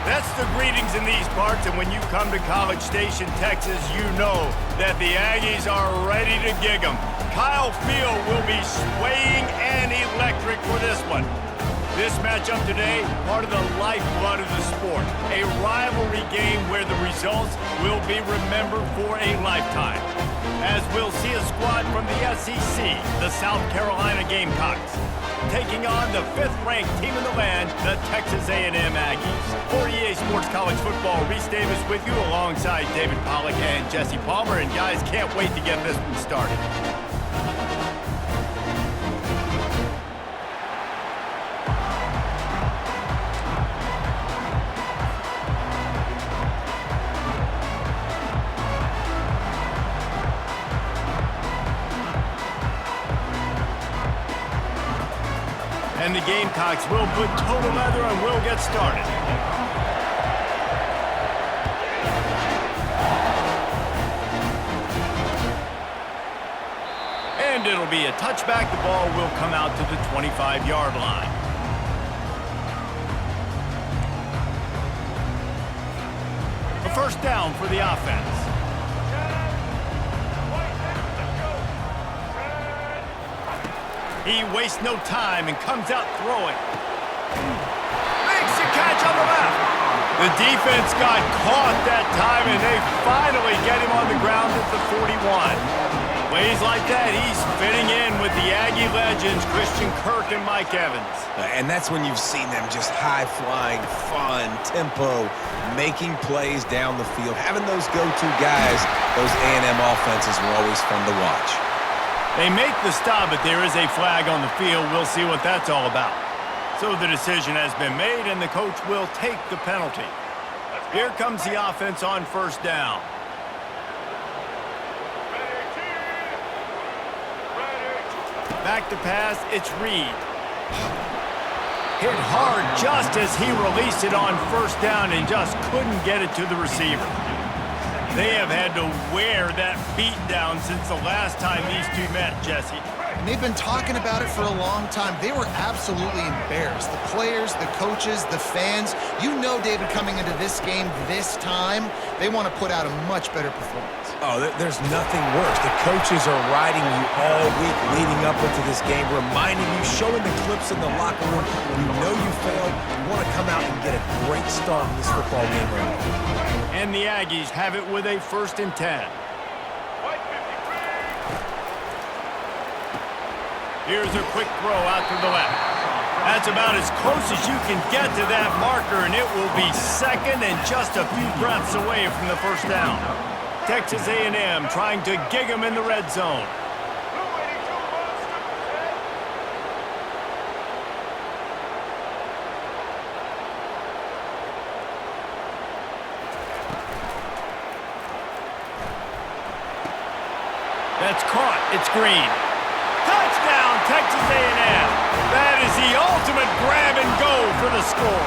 That's the greetings in these parts, and when you come to College Station, Texas, you know that the Aggies are ready to gig 'em. Kyle Field will be swaying and electric for this one. This matchup today, part of the lifeblood of the sport. A rivalry game where the results will be remembered for a lifetime. As we'll see a squad from the SEC, the South Carolina Gamecocks, taking on the 5th-ranked team in the land, the Texas A&M Aggies. For EA Sports College Football, Reese Davis with you alongside David Pollack and Jesse Palmer. And guys, can't wait to get this one started. And the Gamecocks will put total leather and will get started. And it'll be a touchback. The ball will come out to the 25-yard line. A first down for the offense. He wastes no time and comes out throwing. Makes the catch on the left. The defense got caught that time, and they finally get him on the ground at the 41. Plays like that, he's fitting in with the Aggie legends, Christian Kirk and Mike Evans. And that's when you've seen them just high-flying, fun, tempo, making plays down the field. Having those go-to guys, those A&M offenses were always fun to watch. They make the stop, but there is a flag on the field. We'll see what that's all about. So the decision has been made, and the coach will take the penalty. Here comes the offense on first down. Back to pass, it's Reed. Hit hard just as he released it on first down and just couldn't get it to the receiver. They have had to wear that beat down since the last time these two met, Jesse. And they've been talking about it for a long time. They were absolutely embarrassed. The players, the coaches, the fans. You know, David, coming into this game this time, they want to put out a much better performance. Oh, there's nothing worse. The coaches are riding you all week leading up into this game, reminding you, showing the clips in the locker room. You know you failed. You want to come out and get a great start in this football game right now. And the Aggies have it with a 1st and 10. Here's a quick throw out to the left. That's about as close as you can get to that marker, and it will be 2nd and just a few breaths away from the first down. Texas A&M trying to gig them in the red zone. That's caught. It's Green. Touchdown, Texas A&M. That is the ultimate grab and go for the score.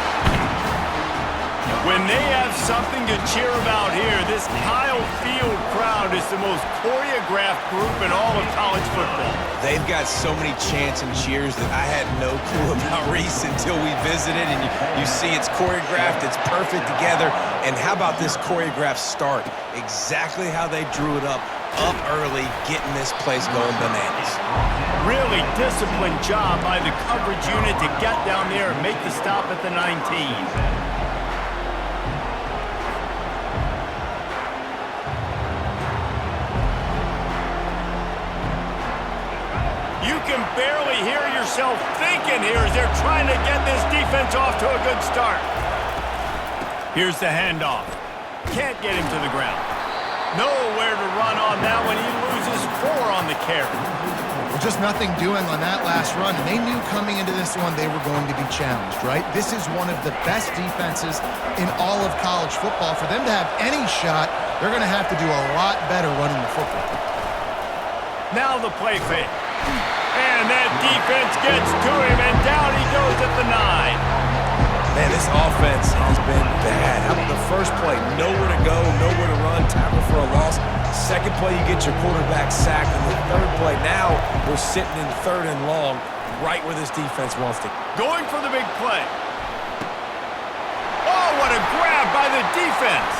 When they have something to cheer about here, this Kyle Field crowd is the most choreographed group in all of college football. They've got so many chants and cheers that I had no clue about Reese until we visited, and you see it's choreographed, it's perfect together. And how about this choreographed start? Exactly how they drew it up early, getting this place going bananas. Really disciplined job by the coverage unit to get down there and make the stop at the 19. You can barely hear yourself thinking here as they're trying to get this defense off to a good start. Here's the handoff. Can't get him to the ground. Nowhere to run on that one. He loses 4 on the carry. Well, just nothing doing on that last run, and they knew coming into this one they were going to be challenged, right? This is one of the best defenses in all of college football. For them to have any shot, they're going to have to do a lot better running the football. Now the play fake. And that defense gets to him, and down he goes at the 9. Man, this offense has been bad. How about the first play? Nowhere to go, nowhere to run, tackle for a loss. Second play, you get your quarterback sacked. And the third play, now we're sitting in 3rd and long, right where this defense wants to. Going for the big play. Oh, what a defense.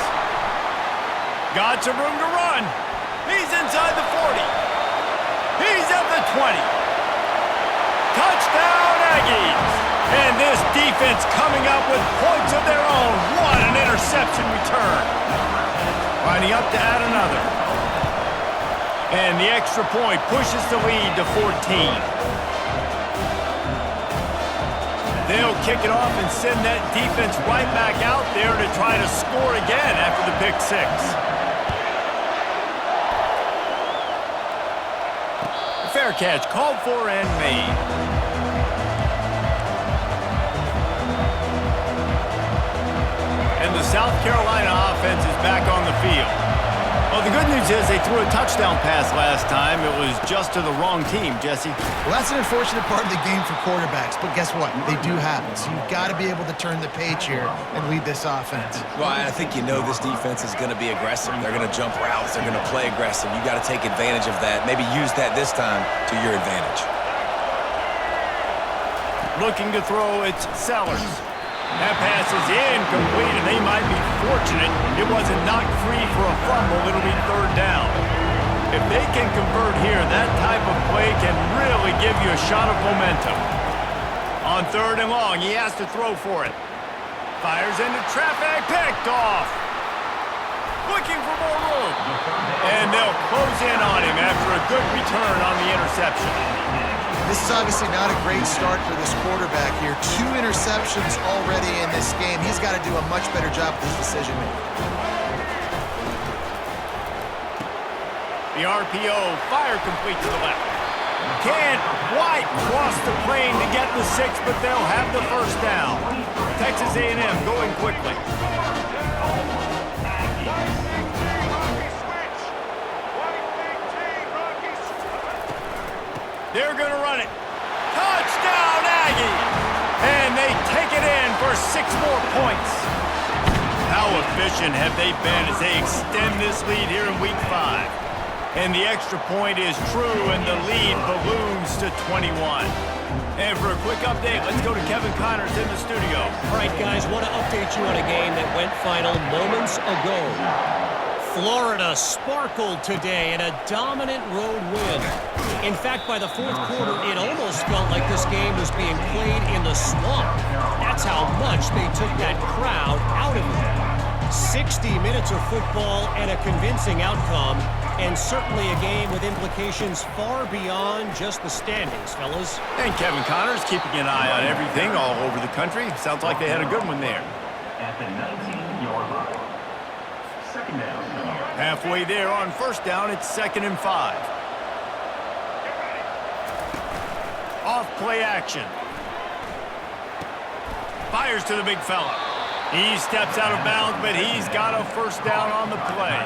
Got some room to run. He's inside the 40. He's at the 20. Touchdown, Aggies. And this defense coming up with points of their own. What an interception return. Lining up to add another. And the extra point pushes the lead to 14. They'll kick it off and send that defense right back out there to try to score again after the pick six. Fair catch called for and made. And the South Carolina offense is back on the field. Well, the good news is they threw a touchdown pass last time. It was just to the wrong team, Jesse. Well, that's an unfortunate part of the game for quarterbacks, but guess what? They do happen. So you've got to be able to turn the page here and lead this offense. Well, I think you know this defense is going to be aggressive. They're going to jump routes. They're going to play aggressive. You got to take advantage of that. Maybe use that this time to your advantage. Looking to throw, it's Sellers. That pass is incomplete, and they might be fortunate it wasn't knocked free for a fumble. It'll be third down. If they can convert here, that type of play can really give you a shot of momentum. On third and long, he has to throw for it. Fires into traffic, picked off. Looking for more room. And they'll close in on him after a good return on the interception. This is obviously not a great start for this quarterback here. 2 interceptions already in this game. He's got to do a much better job with his decision-making. The RPO, fire complete to the left. Can't quite cross the plane to get the 6, but they'll have the first down. Texas A&M going quickly. They're going to run it. Touchdown, Aggie! And they take it in for 6 more points. How efficient have they been as they extend this lead here in Week 5? And the extra point is true, and the lead balloons to 21. And for a quick update, let's go to Kevin Connors in the studio. All right, guys, want to update you on a game that went final moments ago. Florida sparkled today in a dominant road win. In fact, by the fourth quarter, it almost felt like this game was being played in the swamp. That's how much they took that crowd out of it. 60 minutes of football and a convincing outcome, and certainly a game with implications far beyond just the standings, fellas. And Kevin Connors keeping an eye on everything all over the country. Sounds like they had a good one there. At the 19-yard line. Second down. Halfway there on first down, it's 2nd and 5. Off play action. Fires to the big fella. He steps out of bounds, but he's got a first down on the play.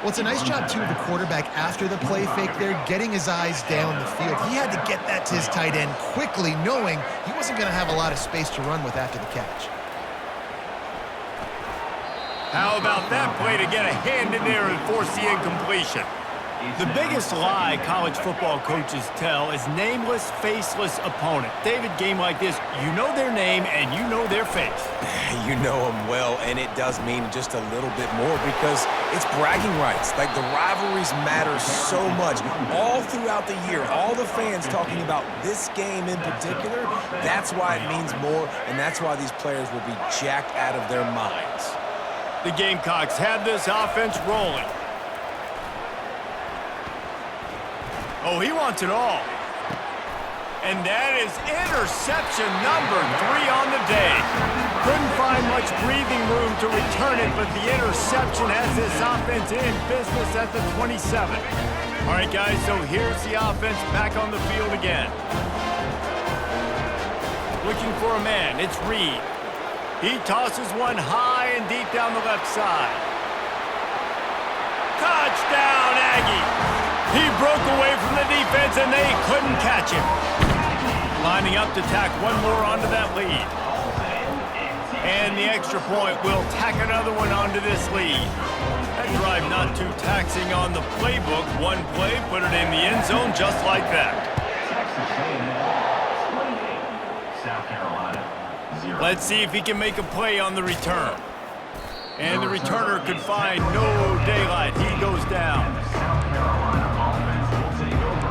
Well, it's a nice job, too, of the quarterback after the play fake there, getting his eyes down the field. He had to get that to his tight end quickly, knowing he wasn't going to have a lot of space to run with after the catch. How about that play to get a hand in there and force the incompletion? The biggest lie college football coaches tell is nameless, faceless opponent. David, game like this, you know their name and you know their face. You know them well, and it does mean just a little bit more because it's bragging rights. Like, the rivalries matter so much. All throughout the year, all the fans talking about this game in particular, that's why it means more, and that's why these players will be jacked out of their minds. The Gamecocks have this offense rolling. Oh, he wants it all. And that is interception number 3 on the day. Couldn't find much breathing room to return it, but the interception has this offense in business at the 27. All right, guys, so here's the offense back on the field again. Looking for a man, it's Reed. He tosses one high and deep down the left side. Touchdown, Aggie! He broke away from the defense and they couldn't catch him. Lining up to tack one more onto that lead. And the extra point will tack another one onto this lead. That drive not too taxing on the playbook. One play, put it in the end zone just like that. Texas A&M 28, South Carolina 0. Let's see if he can make a play on the return. And the returner could find no daylight. He goes down. South Carolina offense will take over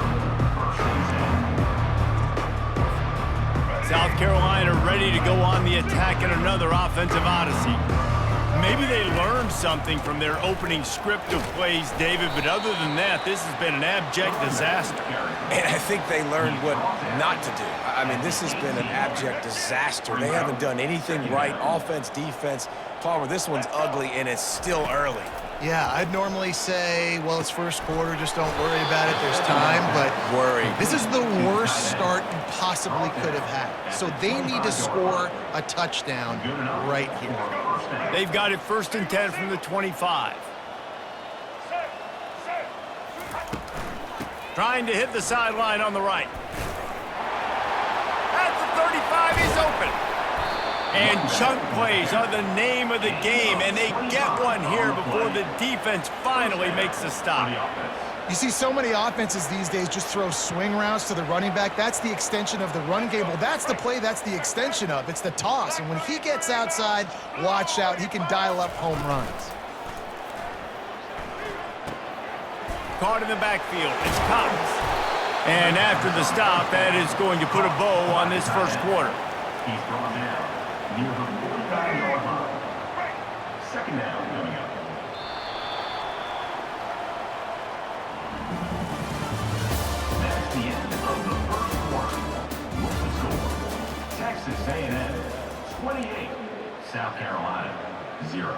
first and 10. South Carolina ready to go on the attack in another offensive odyssey. Maybe they learned something from their opening script of plays, David, but other than that, this has been an abject disaster. And I think they learned what not to do. I mean, this has been an abject disaster. They haven't done anything right, offense, defense. Palmer, this one's ugly, and it's still early. Yeah, I'd normally say, well, it's first quarter, just don't worry about it, there's time, but this is the worst start you possibly could have had. So they need to score a touchdown right here. They've got it 1st and 10 from the 25. Trying to hit the sideline on the right. At the 35, he's open. And chunk plays are the name of the game, and they get one here before the defense finally makes a stop. You see so many offenses these days just throw swing routes to the running back. That's the extension of the run game. Well, that's the play that's the extension of. It's the toss. And when he gets outside, watch out. He can dial up home runs. Caught in the backfield. It's Cox. And after the stop, that is going to put a bow on this first quarter. He's brought down near the 45-yard line. Second down coming up. That's the end of the first quarter. With the score, Texas A&M 28, South Carolina 0.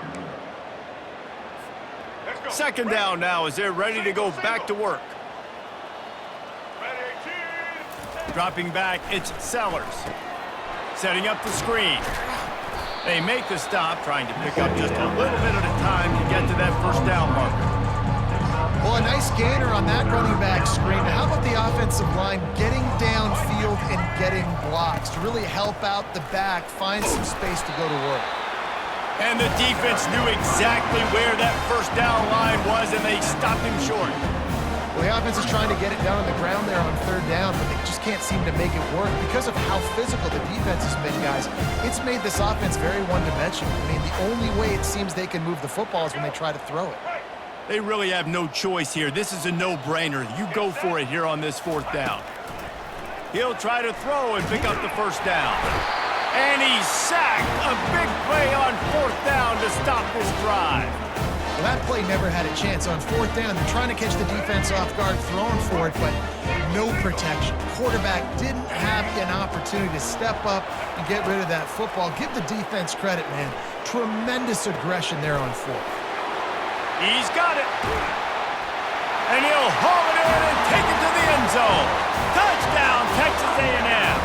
Second down now as they're ready to go back to work. Dropping back, it's Sellers. Setting up the screen. They make the stop, trying to pick up just a little bit at a time to get to that first down marker. Well, a nice gainer on that running back screen. How about the offensive line getting downfield and getting blocks to really help out the back, find some space to go to work? And the defense knew exactly where that first down line was, and they stopped him short. Well, the offense is trying to get it down on the ground there on 3rd down, but they just can't seem to make it work. Because of how physical the defense has been, guys, it's made this offense very one-dimensional. I mean, the only way it seems they can move the football is when they try to throw it. They really have no choice here. This is a no-brainer. You go for it here on this 4th down. He'll try to throw and pick up the first down. And he's sacked. A big play on 4th down to stop this drive. Well, that play never had a chance. On 4th down, they're trying to catch the defense off guard, throwing for it, but no protection. Quarterback didn't have an opportunity to step up and get rid of that football. Give the defense credit, man. Tremendous aggression there on 4th. He's got it. And he'll haul it in and take it to the end zone. Touchdown, Texas A&M.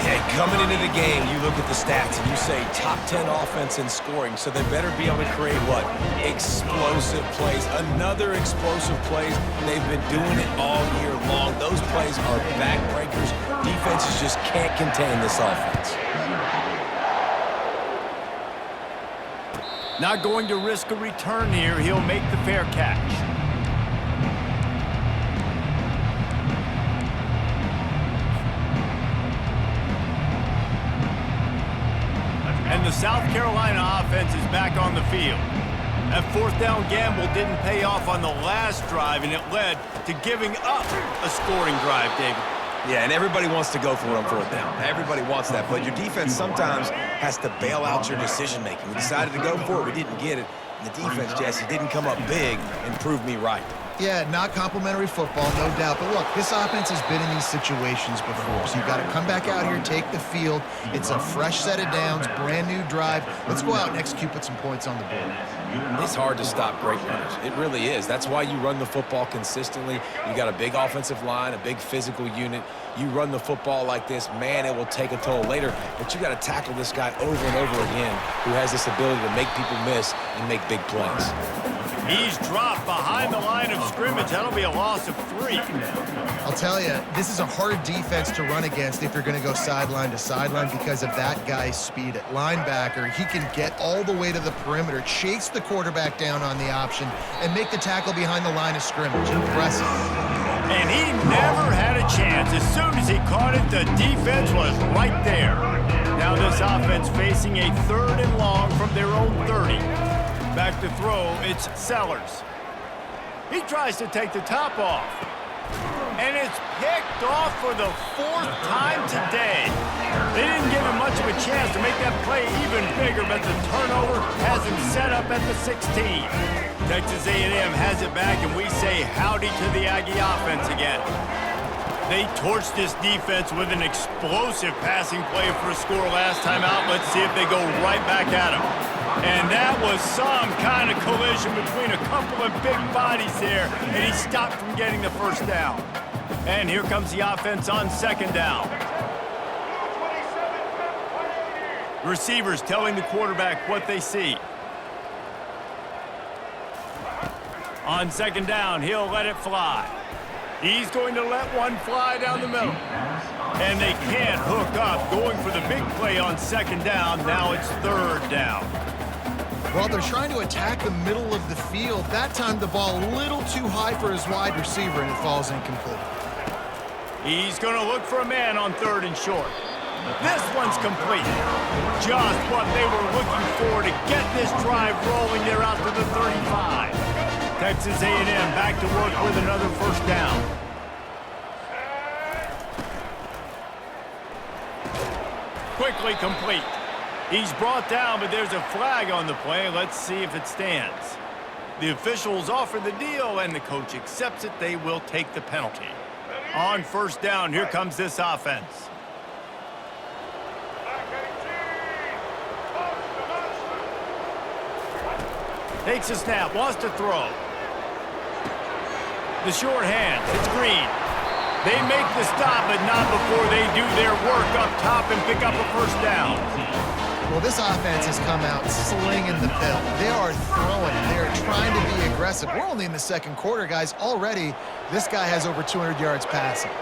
Hey, coming into the game, you look at the stats and you say top 10 offense in scoring, so they better be able to create what? Explosive plays. Another explosive plays. They've been doing it all year long. Those plays are backbreakers. Defenses just can't contain this offense. Not going to risk a return here. He'll make the fair catch. And the South Carolina offense is back on the field. That 4th down gamble didn't pay off on the last drive, and it led to giving up a scoring drive, David. Yeah, and everybody wants to go for it on 4th down. Everybody wants that, but your defense sometimes has to bail out your decision-making. We decided to go for it. We didn't get it. And the defense, Jesse, didn't come up big and prove me right. Yeah, not complimentary football, no doubt. But look, this offense has been in these situations before. So you've got to come back out here, take the field. It's a fresh set of downs, brand new drive. Let's go out and execute, put some points on the board. It's hard to stop great runners. It really is. That's why you run the football consistently. You got a big offensive line, a big physical unit. You run the football like this, man, it will take a toll later. But you got to tackle this guy over and over again who has this ability to make people miss and make big plays. He's dropped behind the line of scrimmage. That'll be a loss of 3. I'll tell you, this is a hard defense to run against if you're going to go sideline to sideline because of that guy's speed at linebacker. He can get all the way to the perimeter, chase the quarterback down on the option, and make the tackle behind the line of scrimmage. Impressive. And he never had a chance. As soon as he caught it, the defense was right there. Now this offense offense facing a 3rd and long from their own 30. Back to throw, it's Sellers. He tries to take the top off. And it's picked off for the 4th time today. They didn't give him much of a chance to make that play even bigger, but the turnover has him set up at the 16. Texas A&M has it back, and we say howdy to the Aggie offense again. They torched this defense with an explosive passing play for a score last time out. Let's see if they go right back at him. And that was some kind of collision between a couple of big bodies there, and he stopped from getting the first down. And here comes the offense on 2nd down. Receivers telling the quarterback what they see. On 2nd down, he'll let it fly. He's going to let one fly down the middle. And they can't hook up, going for the big play on 2nd down. Now it's 3rd down. Well, they're trying to attack the middle of the field. That time the ball a little too high for his wide receiver, and it falls incomplete. He's going to look for a man on 3rd and short. This one's complete. Just what they were looking for to get this drive rolling. They're out to the 35. Texas A&M back to work with another 1st down. Quickly complete. He's brought down, but there's a flag on the play. Let's see if it stands. The officials offer the deal, and the coach accepts it. They will take the penalty. On 1st down, here comes this offense. Takes a snap, wants to throw. The short hand, it's Green. They make the stop, but not before they do their work up top and pick up a 1st down. Well, this offense has come out slinging the pill. They are throwing. They are trying to be aggressive. We're only in the 2nd quarter, guys. Already, this guy has over 200 yards passing.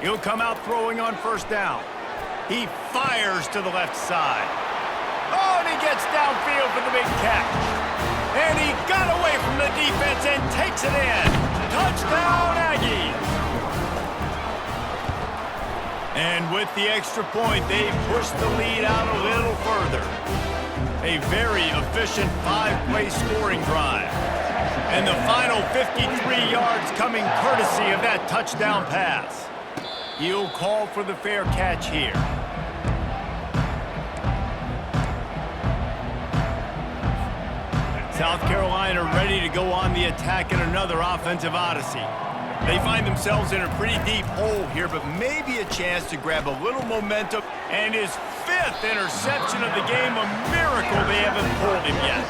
He'll come out throwing on 1st down. He fires to the left side. Oh, and he gets downfield for the big catch. And he got away from the defense and takes it in. Touchdown, Aggies! And with the extra point, they push the lead out a little further. A very efficient 5-play scoring drive. And the final 53 yards coming courtesy of that touchdown pass. He'll call for the fair catch here. South Carolina ready to go on the attack in another offensive odyssey. They find themselves in a pretty deep hole here, but maybe a chance to grab a little momentum. And his 5th interception of the game, a miracle they haven't pulled him yet.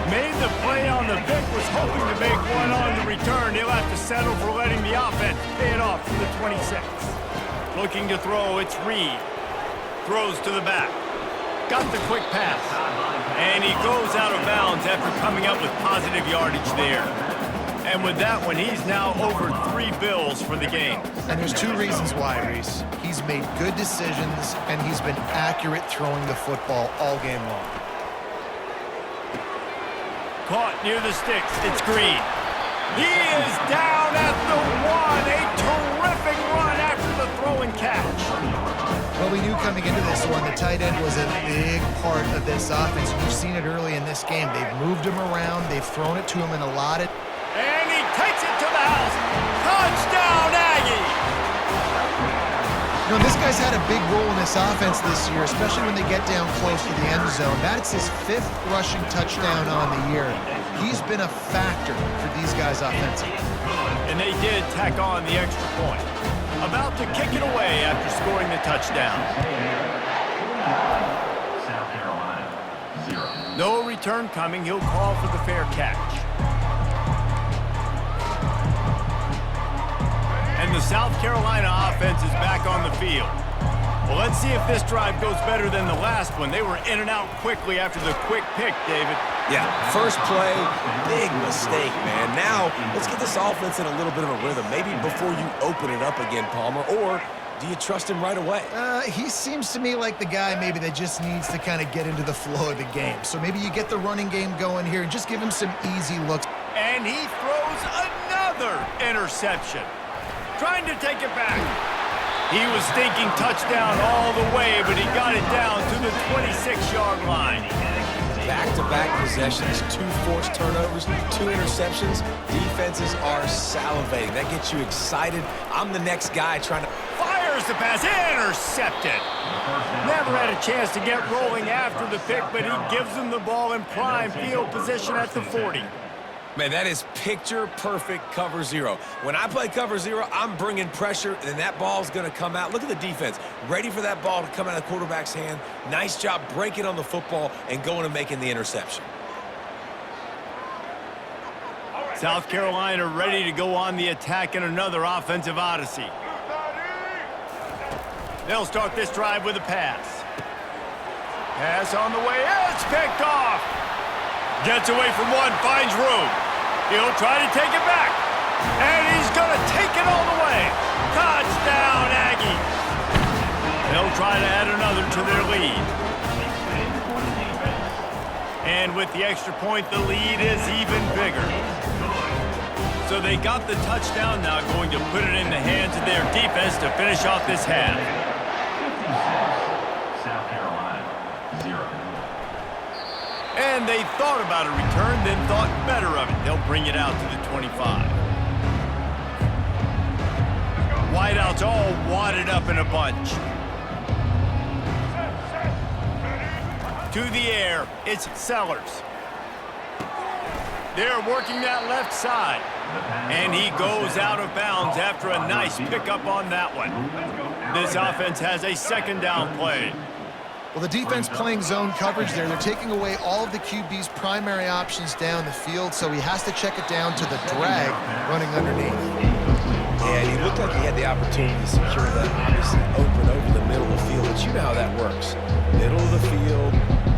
Made the play on the Vic, was hoping to make one on the return. He'll have to settle for letting the offense pay it off from the 26. Looking to throw, it's Reed. Throws to the back. Got the quick pass. And he goes out of bounds after coming up with positive yardage there. And with that one, he's now over 3 bills for the game. And there's 2 reasons why, Reese. He's made good decisions, and he's been accurate throwing the football all game long. Caught near the sticks. It's Green. He is down at the 1. A terrific run after the throw and catch. Well, we knew coming into this one, the tight end was a big part of this offense. You've seen it early in this game. They've moved him around. They've thrown it to him in a lot of... And he takes it to the house. Touchdown, Aggie! You know, this guy's had a big role in this offense this year, especially when they get down close to the end zone. That's his 5th rushing touchdown on the year. He's been a factor for these guys offensively. And they did tack on the extra point. About to kick it away after scoring the touchdown. South Carolina, 0. No return coming. He'll call for the fair catch. And the South Carolina offense is back on the field. Well, let's see if this drive goes better than the last one. They were in and out quickly after the quick pick, David. Yeah, first play, big mistake, man. Now, let's get this offense in a little bit of a rhythm. Maybe before you open it up again, Palmer, or do you trust him right away? He seems to me like the guy maybe that just needs to kind of get into the flow of the game. So maybe you get the running game going here and just give him some easy looks. And he throws another interception. Trying to take it back. He was thinking touchdown all the way, but he got it down to the 26-yard line. Back-to-back possessions, 2 forced turnovers, 2 interceptions. Defenses are salivating. That gets you excited. I'm the next guy trying to... Fires the pass, intercepted. Never had a chance to get rolling after the pick, but he gives them the ball in prime field position at the 40. Man, that is picture-perfect cover zero. When I play cover zero, I'm bringing pressure, and that ball's going to come out. Look at the defense. Ready for that ball to come out of the quarterback's hand. Nice job breaking on the football and going and making the interception. South Carolina ready to go on the attack in another offensive odyssey. They'll start this drive with a pass. Pass on the way. It's picked off. Gets away from one, finds room. He'll try to take it back. And he's going to take it all the way. Touchdown, Aggie. They'll try to add another to their lead. And with the extra point, the lead is even bigger. So they got the touchdown, now going to put it in the hands of their defense to finish off this half. 56, South Carolina, 0. And they thought about a return, then thought better of it. They'll bring it out to the 25. Wideouts all wadded up in a bunch. To the air, it's Sellers. They're working that left side. And he goes out of bounds after a nice pickup on that one. This offense has a second down play. Well, the defense playing zone coverage there. They're taking away all of the QB's primary options down the field, so he has to check it down to the drag running underneath. Yeah, he looked like he had the opportunity to secure that, obviously open over the middle of the field, but you know how that works. Middle of the field,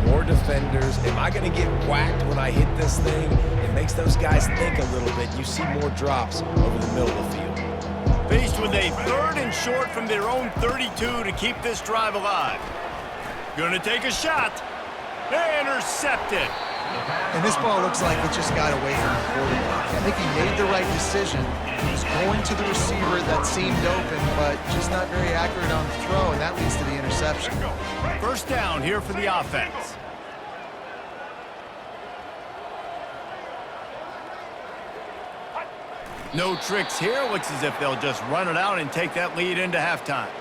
more defenders. Am I going to get whacked when I hit this thing? It makes those guys think a little bit. You see more drops over the middle of the field. Faced with a 3rd and short from their own 32 to keep this drive alive. Gonna take a shot. Intercepted. And this ball looks like it just got away from the quarterback. I think he made the right decision. He was going to the receiver that seemed open, but just not very accurate on the throw, and that leads to the interception. First down here for the offense. No tricks here. Looks as if they'll just run it out and take that lead into halftime.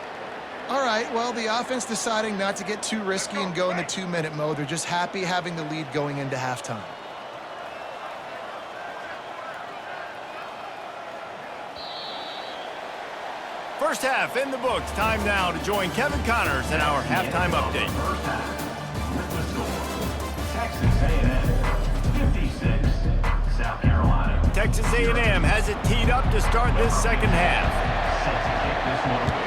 All right, well, the offense deciding not to get too risky and go in the 2-minute mode. They're just happy having the lead going into halftime. First half in the books. Time now to join Kevin Connors in our halftime update. First half, with the score, Texas A&M, 56, South Carolina. Texas A&M has it teed up to start this second half. Set to kick this one away.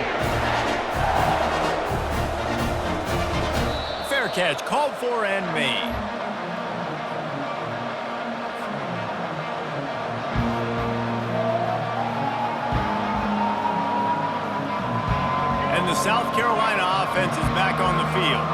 Fair catch called for and made. And the South Carolina offense is back on the field.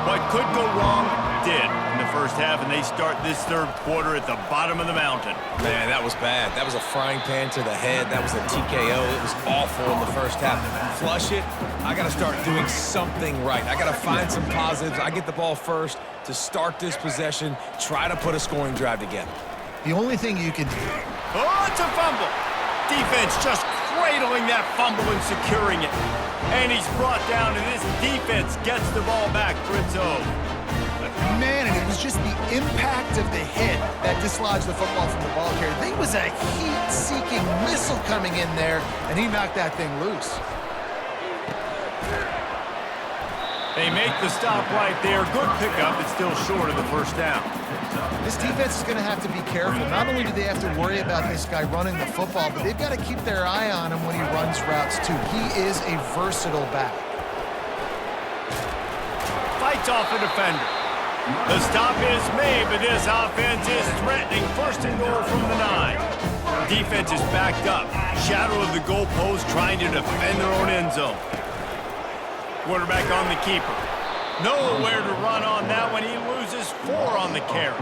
What could go wrong did in the first half, and they start this third quarter at the bottom of the mountain. Man, that was bad. That was a frying pan to the head. That was a TKO. It was awful in the first half. Flush it. I got to start doing something right. I got to find some positives. I get the ball first to start this possession, try to put a scoring drive together. The only thing you can do. Oh, it's a fumble. Defense just cradling that fumble and securing it. And he's brought down, and this defense gets the ball back for its own. Man, and it was just the impact of the hit that dislodged the football from the ball carrier. There was a heat-seeking missile coming in there, and he knocked that thing loose. They make the stop right there. Good pickup, but still short of the first down. This defense is going to have to be careful. Not only do they have to worry about this guy running the football, but they've got to keep their eye on him when he runs routes, too. He is a versatile back. Fights off a defender. The stop is made, but this offense is threatening. First and goal from the 9. Defense is backed up. Shadow of the goalpost trying to defend their own end zone. Quarterback on the keeper. Nowhere to run on that one. He loses 4 on the carry.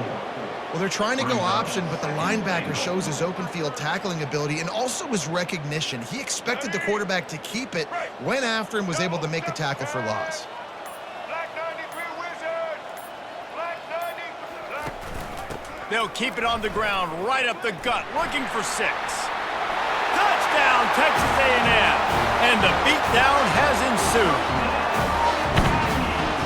Well, they're trying to go option, but the linebacker shows his open field tackling ability and also his recognition. He expected the quarterback to keep it, went after him, was able to make the tackle for loss. They'll keep it on the ground, right up the gut, looking for 6. Touchdown, Texas A&M. And the beatdown has ensued.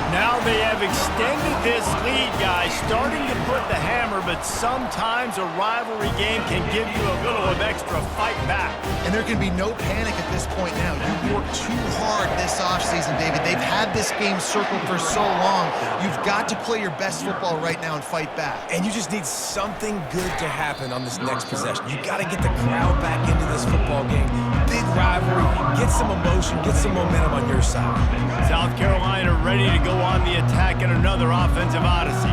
Now they have extended this lead, guys, starting to put the hammer, but sometimes a rivalry game can give you a little of extra fight back. And there can be no panic at this point now. You worked too hard this offseason, David. They've had this game circled for so long. You've got to play your best football right now and fight back. And you just need something good to happen on this next possession. You got to get the crowd back into this football game. Big rivalry, get some emotion, get some momentum on your side. South Carolina ready to go on the attack in another offensive odyssey.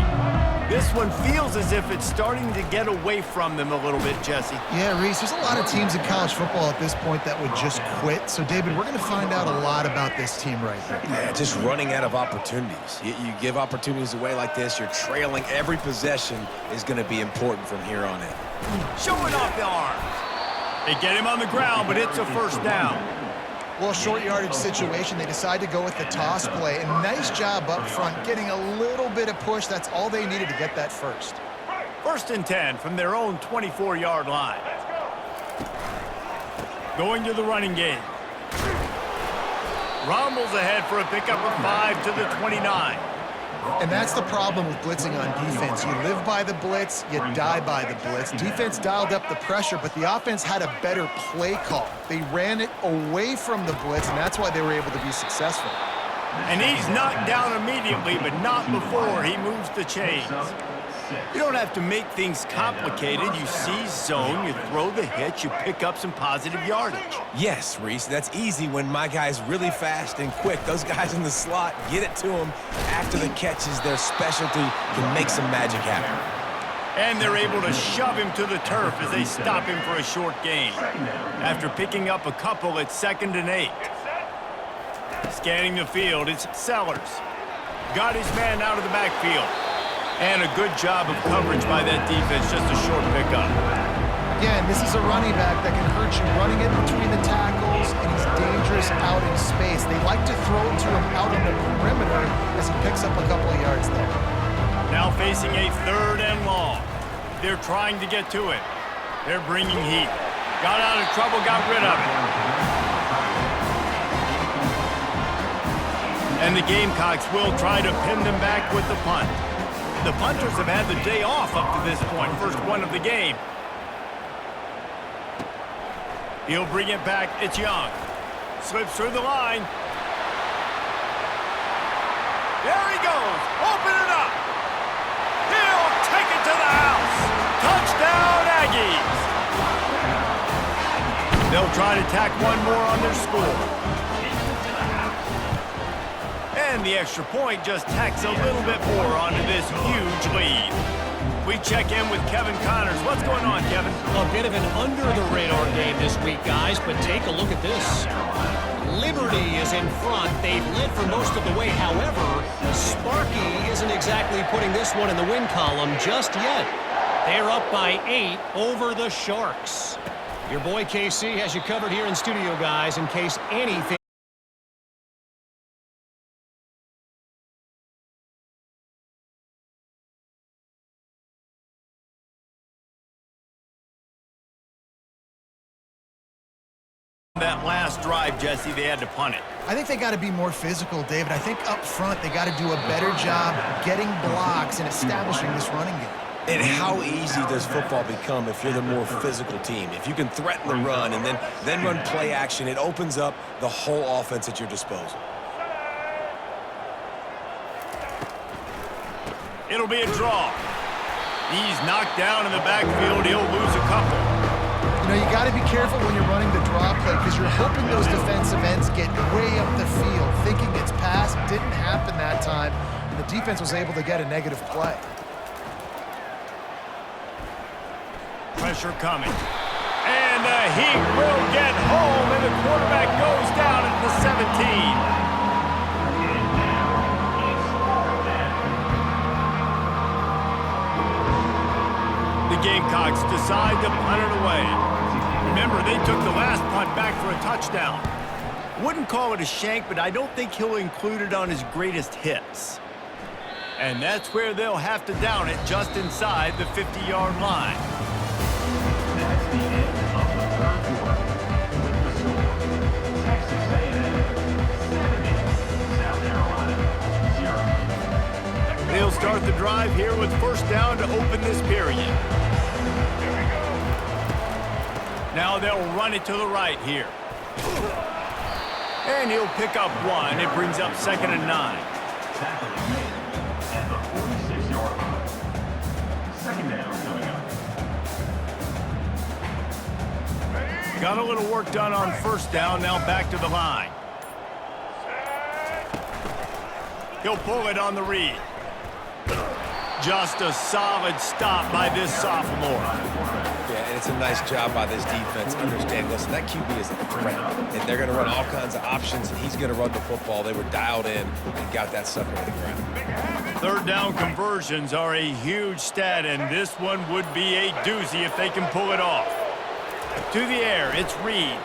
This one feels as if it's starting to get away from them a little bit, Jesse. Yeah, Reese, there's a lot of teams in college football at this point that would just quit. So, David, we're going to find out a lot about this team right here. Yeah, just running out of opportunities. You give opportunities away like this, you're trailing. Every possession is going to be important from here on in. Showing off the arms. They get him on the ground, but it's a first down. Well, short yardage situation, they decide to go with the toss play. And nice job up front, getting a little bit of push. That's all they needed to get that first. 1st and 10 from their own 24-yard line. Going to the running game. Rumbles ahead for a pickup of 5 to the 29. And that's the problem with blitzing on defense. You live by the blitz, you die by the blitz. Defense dialed up the pressure, but the offense had a better play call. They ran it away from the blitz, and that's why they were able to be successful. And he's knocked down immediately, but not before he moves the chains. You don't have to make things complicated. You seize zone, you throw the hitch, you pick up some positive yardage. Yes, Reese, that's easy when my guy's really fast and quick. Those guys in the slot, get it to them after the catch is their specialty, can make some magic happen. And they're able to shove him to the turf as they stop him for a short gain. After picking up a couple at 2nd and 8. Scanning the field, it's Sellers. Got his man out of the backfield. And a good job of coverage by that defense, just a short pickup. Again, this is a running back that can hurt you running it between the tackles, and he's dangerous out in space. They like to throw it to him out on the perimeter as he picks up a couple of yards there. Now facing a 3rd and long. They're trying to get to it. They're bringing heat. Got out of trouble, got rid of it. And the Gamecocks will try to pin them back with the punt. The punters have had the day off up to this point. First one of the game. He'll bring it back. It's Young. Slips through the line. There he goes. Open it up. He'll take it to the house. Touchdown, Aggies. They'll try to tack one more on their score. And the extra point just tacks a little bit more onto this huge lead. We check in with Kevin Connors. What's going on, Kevin? A bit of an under-the-radar game this week, guys, but take a look at this. Liberty is in front. They've led for most of the way. However, Sparky isn't exactly putting this one in the win column just yet. They're up by 8 over the Sharks. Your boy KC has you covered here in studio, guys, in case anything. That last drive, Jesse, they had to punt it. I think they got to be more physical, David. I think up front they got to do a better job getting blocks and establishing this running game. And how easy does football become if you're the more physical team? If you can threaten the run and then run play action, it opens up the whole offense at your disposal. It'll be a draw. He's knocked down in the backfield. He'll lose a couple. You know, you got to be careful when you're running the draw play because you're hoping those defensive ends get way up the field, thinking it's pass. Didn't happen that time, and the defense was able to get a negative play. Pressure coming. And the Heat will get home, and the quarterback goes down at the 17. Gamecocks decide to punt it away. Remember, they took the last punt back for a touchdown. Wouldn't call it a shank, but I don't think he'll include it on his greatest hits. And that's where they'll have to down it just inside the 50-yard line. That's the end of the third quarter. With the score, Texas A&M 70, South Carolina 0. They'll start the drive here with first down to open this period. Now they'll run it to the right here. And he'll pick up one. It brings up 2nd and 9. Tackle is made at the 46-yard line. Second down coming up. Got a little work done on first down. Now back to the line. He'll pull it on the read. Just a solid stop by this sophomore. Yeah, and it's a nice job by this defense. Understand, listen, that QB is a threat, and they're going to run all kinds of options, and he's going to run the football. They were dialed in and got that sucker to the ground. Third down conversions are a huge stat, and this one would be a doozy if they can pull it off. To the air, it's Reed.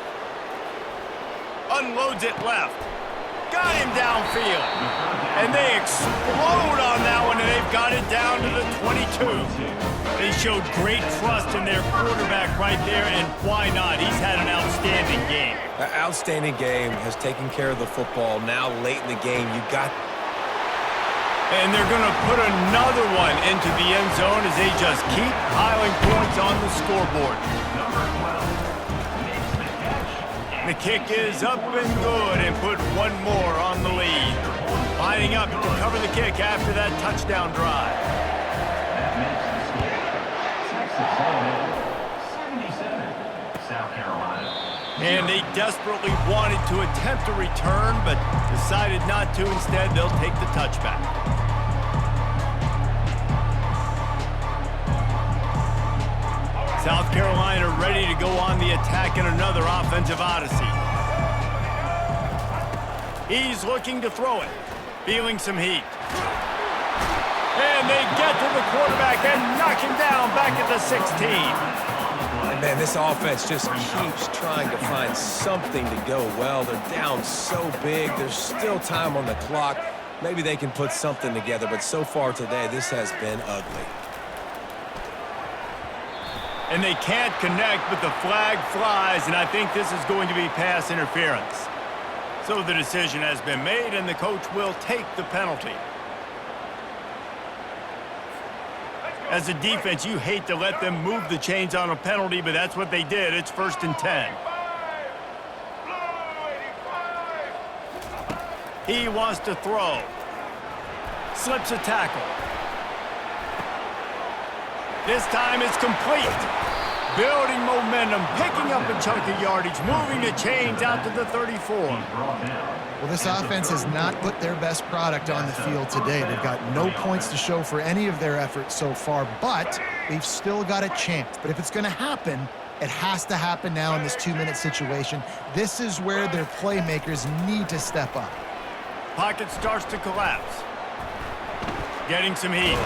Unloads it left. Got him downfield. And they explode on that one, and they've got it down to the 22. They showed great trust in their quarterback right there, and why not? He's had an outstanding game. An outstanding game, has taken care of the football. Now late in the game, you got... And they're going to put another one into the end zone as they just keep piling points on the scoreboard. Number 12 makes the catch. The kick is up and good, and put one more on the lead. Lining up to cover the kick after that touchdown drive. That makes the score. Texas A&M 77, South Carolina. And they desperately wanted to attempt a return, but decided not to. Instead, they'll take the touchback. South Carolina ready to go on the attack in another offensive odyssey. He's looking to throw it, feeling some heat. And they get to the quarterback and knock him down back at the 16. Man, this offense just keeps trying to find something to go well. They're down so big. There's still time on the clock. Maybe they can put something together, but so far today, this has been ugly. And they can't connect, but the flag flies, and I think this is going to be pass interference. So the decision has been made, and the coach will take the penalty. As a defense, you hate to let them move the chains on a penalty, but that's what they did. It's 1st and 10. He wants to throw. Slips a tackle. This time it's complete. Building momentum, picking up a chunk of yardage, moving the chains out to the 34. Well, this offense has not put their best product on the field today. They've got no points to show for any of their efforts so far, but they've still got a chance. But if it's going to happen, it has to happen now in this 2-minute situation. This is where their playmakers need to step up. Pocket starts to collapse. Getting some heat.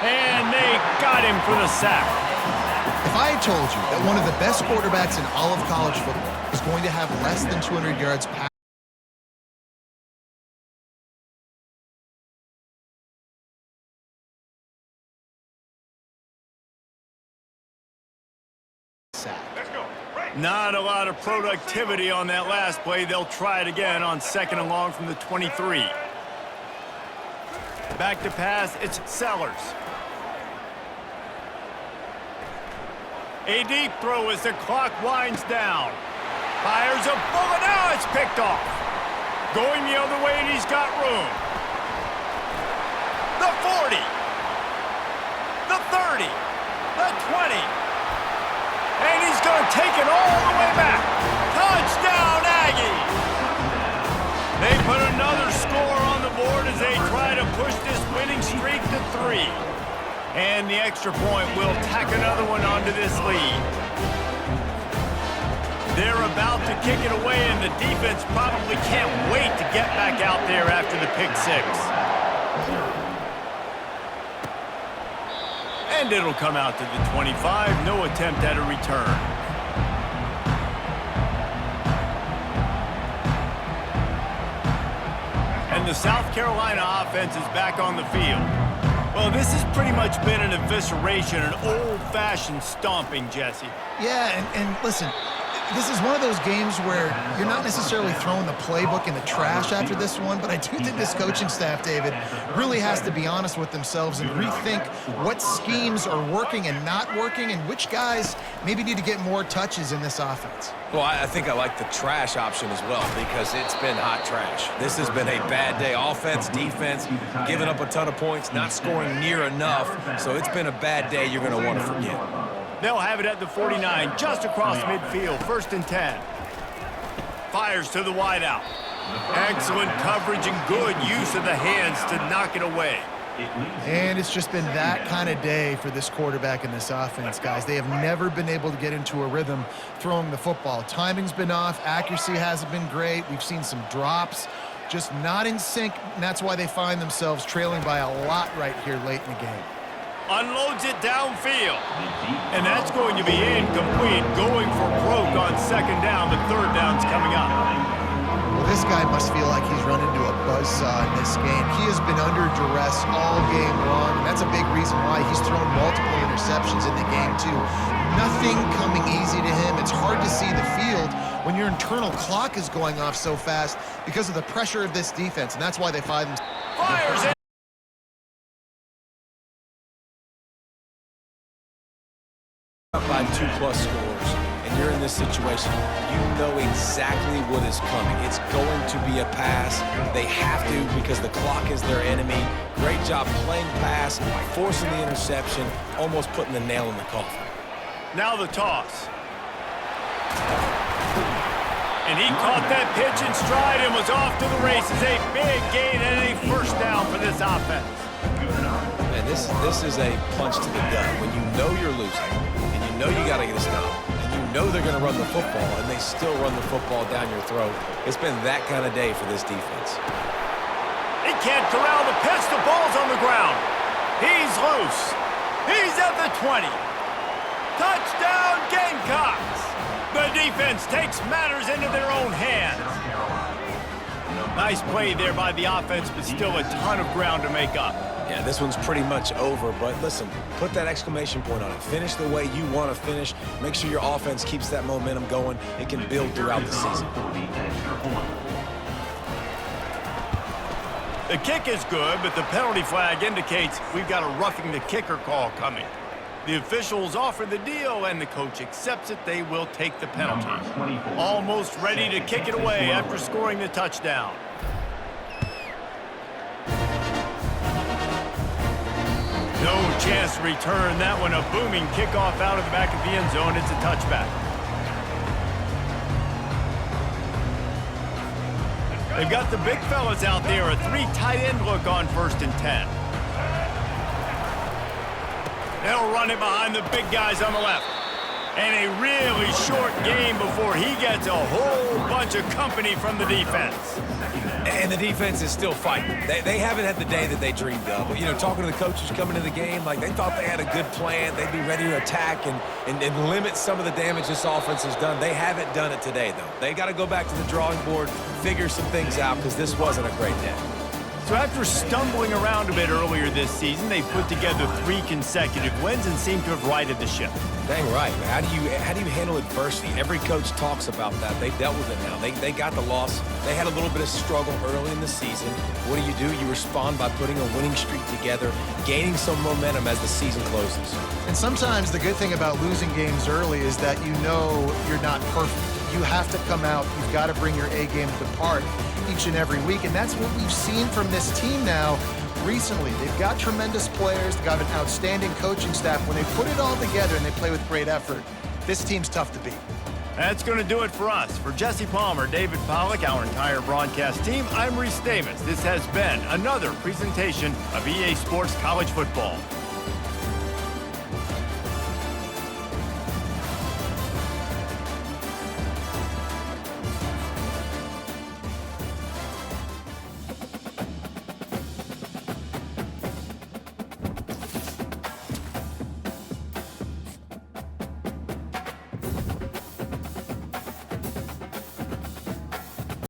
And they got him for the sack. If I had told you that one of the best quarterbacks in all of college football is going to have less than 200 yards passing, not a lot of productivity on that last play. They'll try it again on 2nd and long from the 23. Back to pass, it's Sellers. A deep throw as the clock winds down. Fires a bullet. Now it's picked off. Going the other way, and he's got room. The 40. The 30. The 20. And he's going to take it all the way back. Touchdown, Aggies! They put another score on the board as they try to push this winning streak to 3. And the extra point will tack another one onto this lead. They're about to kick it away, and the defense probably can't wait to get back out there after the pick 6. And it'll come out to the 25. No attempt at a return. And the South Carolina offense is back on the field. Well, this has pretty much been an evisceration, an old-fashioned stomping, Jesse. Yeah, and listen, this is one of those games where you're not necessarily throwing the playbook in the trash after this one, but I do think this coaching staff, David, really has to be honest with themselves and rethink what schemes are working and not working and which guys maybe need to get more touches in this offense. Well, I think I like the trash option as well because it's been hot trash. This has been a bad day. Offense, defense, giving up a ton of points, not scoring near enough. So it's been a bad day you're going to want to forget. They'll have it at the 49, just across midfield, 1st and 10. Fires to the wideout. Excellent coverage and good use of the hands to knock it away. And it's just been that kind of day for this quarterback and this offense, guys. They have never been able to get into a rhythm throwing the football. Timing's been off. Accuracy hasn't been great. We've seen some drops, just not in sync, and that's why they find themselves trailing by a lot right here late in the game. Unloads it downfield. And that's going to be incomplete. Going for broke on 2nd down. The 3rd down's coming up. Well, this guy must feel like he's run into a buzzsaw in this game. He has been under duress all game long, and that's a big reason why he's thrown multiple interceptions in the game, too. Nothing coming easy to him. It's hard to see the field when your internal clock is going off so fast because of the pressure of this defense, and that's why they find them. Fires it. By 2+ scores, and you're in this situation, you know exactly what is coming. It's going to be a pass. They have to because the clock is their enemy. Great job playing pass, forcing the interception, almost putting the nail in the coffin. Now the toss. And he caught that pitch in stride and was off to the races. A big gain and a 1st down for this offense. Man, this is a punch to the gut. When you know you're losing, and you know you got to get a stop, and you know they're going to run the football, and they still run the football down your throat. It's been that kind of day for this defense. He can't corral the pitch. The ball's on the ground. He's loose. He's at the 20. Touchdown, Gamecocks. The defense takes matters into their own hands. Nice play there by the offense, but still a ton of ground to make up. Yeah, this one's pretty much over, but listen, put that exclamation point on it. Finish the way you want to finish. Make sure your offense keeps that momentum going. It can build throughout the season. The kick is good, but the penalty flag indicates we've got a roughing the kicker call coming. The officials offer the deal, and the coach accepts it. They will take the penalty. Almost ready to kick it away after scoring the touchdown. No chance to return that one. A booming kickoff out of the back of the end zone. It's a touchback. They've got the big fellas out there. A 3 tight end look on 1st and 10. They'll run it behind the big guys on the left. And a really short game before he gets a whole bunch of company from the defense. And the defense is still fighting. They haven't had the day that they dreamed of. You know, talking to the coaches coming into the game, like they thought they had a good plan. They'd be ready to attack and limit some of the damage this offense has done. They haven't done it today, though. They got to go back to the drawing board, figure some things out, because this wasn't a great day. So after stumbling around a bit earlier this season, they put together 3 consecutive wins and seem to have righted the ship. Dang right. How do you handle adversity? Every coach talks about that. They've dealt with it now. They got the loss. They had a little bit of struggle early in the season. What do? You respond by putting a winning streak together, gaining some momentum as the season closes. And sometimes the good thing about losing games early is that you know you're not perfect. You have to come out. You've got to bring your A game to part each and every week, and that's what we've seen from this team now recently. They've got tremendous players. They've got an outstanding coaching staff. When they put it all together and they play with great effort, this team's tough to beat. That's going to do it for us. For Jesse Palmer, David Pollack, our entire broadcast team, I'm Reese Davis. This has been another presentation of EA Sports College Football.